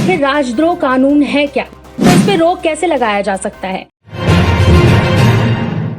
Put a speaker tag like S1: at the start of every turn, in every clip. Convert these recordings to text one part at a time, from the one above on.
S1: आखिर राजद्रोह कानून है क्या? तो इस पे रोक कैसे लगाया जा सकता है?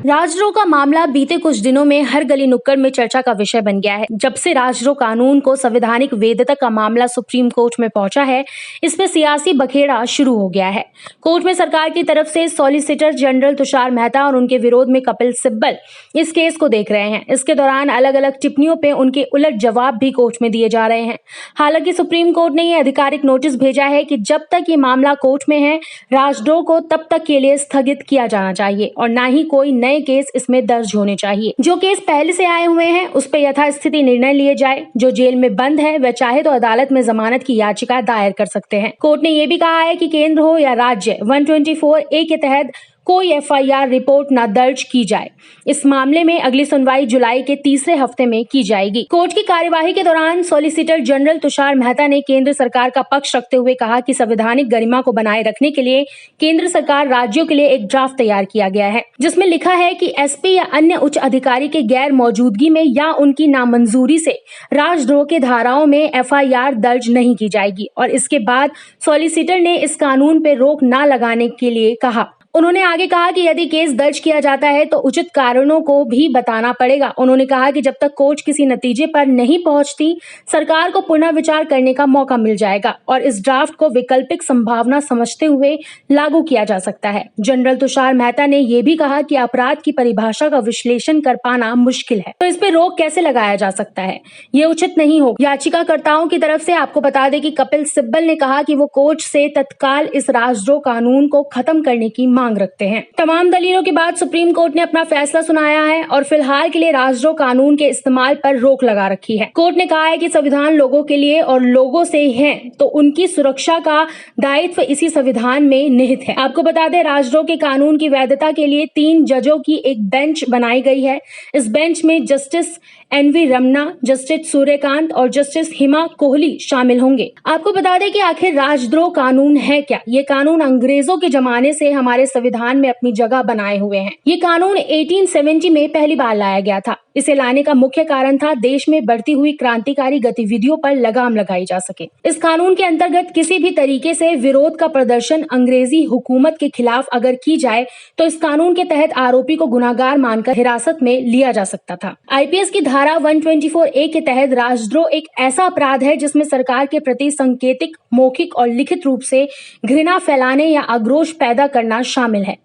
S1: राजद्रोह का मामला बीते कुछ दिनों में हर गली नुक्कड़ में चर्चा का विषय बन गया है। जब से राजद्रोह कानून को संवैधानिक वैधता का मामला सुप्रीम कोर्ट में पहुंचा है, इसमें सियासी बखेड़ा शुरू हो गया है। कोर्ट में सरकार की तरफ से सॉलिसिटर जनरल तुषार मेहता और उनके विरोध में कपिल सिब्बल इस केस को देख रहे हैं। इसके दौरान अलग अलग टिप्पणियों पे उनके उलट जवाब भी कोर्ट में दिए जा रहे हैं। हालांकि सुप्रीम कोर्ट ने यह आधिकारिक नोटिस भेजा है कि जब तक ये मामला कोर्ट में है, राजद्रोह को तब तक के लिए स्थगित किया जाना चाहिए और न ही कोई नए केस इसमें दर्ज होने चाहिए। जो केस पहले से आए हुए हैं उस पर यथास्थिति निर्णय लिए जाए। जो जेल में बंद है वह चाहे तो अदालत में जमानत की याचिका दायर कर सकते हैं। कोर्ट ने यह भी कहा है कि केंद्र हो या राज्य 124A के तहत कोई FIR रिपोर्ट न दर्ज की जाए। इस मामले में अगली सुनवाई जुलाई के तीसरे हफ्ते में की जाएगी। कोर्ट की कार्यवाही के दौरान सॉलिसिटर जनरल तुषार मेहता ने केंद्र सरकार का पक्ष रखते हुए कहा कि संवैधानिक गरिमा को बनाए रखने के लिए केंद्र सरकार राज्यों के लिए एक ड्राफ्ट तैयार किया गया है, जिसमें लिखा है कि SP या अन्य उच्च अधिकारी के गैर मौजूदगी में या उनकी नामंजूरी से राजद्रोह के धाराओं में FIR दर्ज नहीं की जाएगी। और इसके बाद सॉलिसिटर ने इस कानून पर रोक न लगाने के लिए कहा। उन्होंने आगे कहा कि यदि केस दर्ज किया जाता है तो उचित कारणों को भी बताना पड़ेगा। उन्होंने कहा कि जब तक कोर्ट किसी नतीजे पर नहीं पहुंचती, सरकार को पुनः विचार करने का मौका मिल जाएगा और इस ड्राफ्ट को वैकल्पिक संभावना समझते हुए लागू किया जा सकता है। जनरल तुषार मेहता ने यह भी कहा कि अपराध की परिभाषा का विश्लेषण कर पाना मुश्किल है, तो इस पे रोक कैसे लगाया जा सकता है, ये उचित नहीं हो। याचिकाकर्ताओं की तरफ से आपको बता दें कि कपिल सिब्बल ने कहा कि वो कोर्ट से तत्काल इस राजद्रोह कानून को खत्म करने की मांग रखते हैं। तमाम दलीलों के बाद सुप्रीम कोर्ट ने अपना फैसला सुनाया है और फिलहाल के लिए राजद्रोह कानून के इस्तेमाल पर रोक लगा रखी है। कोर्ट ने कहा है कि संविधान लोगों के लिए और लोगों से है, तो उनकी सुरक्षा का दायित्व इसी संविधान में निहित है। आपको बता दें, राजद्रोह के कानून की वैधता के लिए 3 जजों की एक बेंच बनाई गई है। इस बेंच में justice NV Ramana, justice Suryakant और जस्टिस हिमा कोहली शामिल होंगे। आपको बता दें कि आखिर राजद्रोह कानून है क्या? ये कानून अंग्रेजों के जमाने से हमारे संविधान में अपनी जगह बनाए हुए हैं। ये कानून 1870 में पहली बार लाया गया था। इसे लाने का मुख्य कारण था देश में बढ़ती हुई क्रांतिकारी गतिविधियों पर लगाम लगाई जा सके। इस कानून के अंतर्गत किसी भी तरीके से विरोध का प्रदर्शन अंग्रेजी हुकूमत के खिलाफ अगर की जाए तो इस कानून के तहत आरोपी को गुनाहगार मानकर हिरासत में लिया जा सकता था। IPS की धारा 124A के तहत राजद्रोह एक ऐसा अपराध है जिसमें सरकार के प्रति सांकेतिक, मौखिक और लिखित रूप से घृणा फैलाने या आक्रोश पैदा करना शामिल है।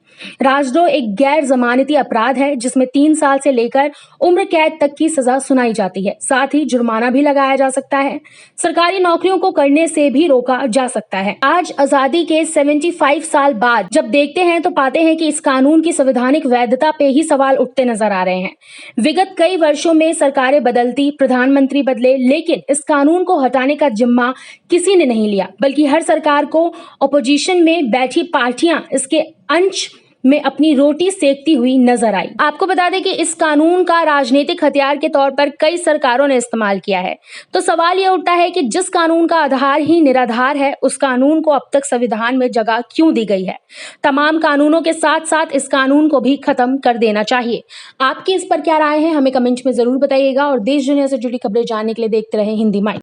S1: राजद्रोह एक गैर जमानती अपराध है जिसमें 3 साल से लेकर उम्र कैद तक की सजा सुनाई जाती है। साथ ही जुर्माना भी लगाया जा सकता है। सरकारी नौकरियों को करने से भी रोका जा सकता है। आज आजादी के 75 साल बाद जब देखते हैं तो पाते हैं कि इस कानून की संवैधानिक वैधता पे ही सवाल उठते नजर आ रहे हैं। विगत कई वर्षों में सरकारें बदलती, प्रधानमंत्री बदले, लेकिन इस कानून को हटाने का जिम्मा किसी ने नहीं लिया, बल्कि हर सरकार को अपोजिशन में बैठी पार्टियां इसके अंश में अपनी रोटी सेकती हुई नजर आई। आपको बता दें कि इस कानून का राजनीतिक हथियार के तौर पर कई सरकारों ने इस्तेमाल किया है। तो सवाल यह उठता है कि जिस कानून का आधार ही निराधार है, उस कानून को अब तक संविधान में जगह क्यों दी गई है? तमाम कानूनों के साथ साथ इस कानून को भी खत्म कर देना चाहिए। आपकी इस पर क्या राय है, हमें कमेंट में जरूर बताइएगा और देश दुनिया से जुड़ी खबरें जानने के लिए देखते रहे हिंदी माइक।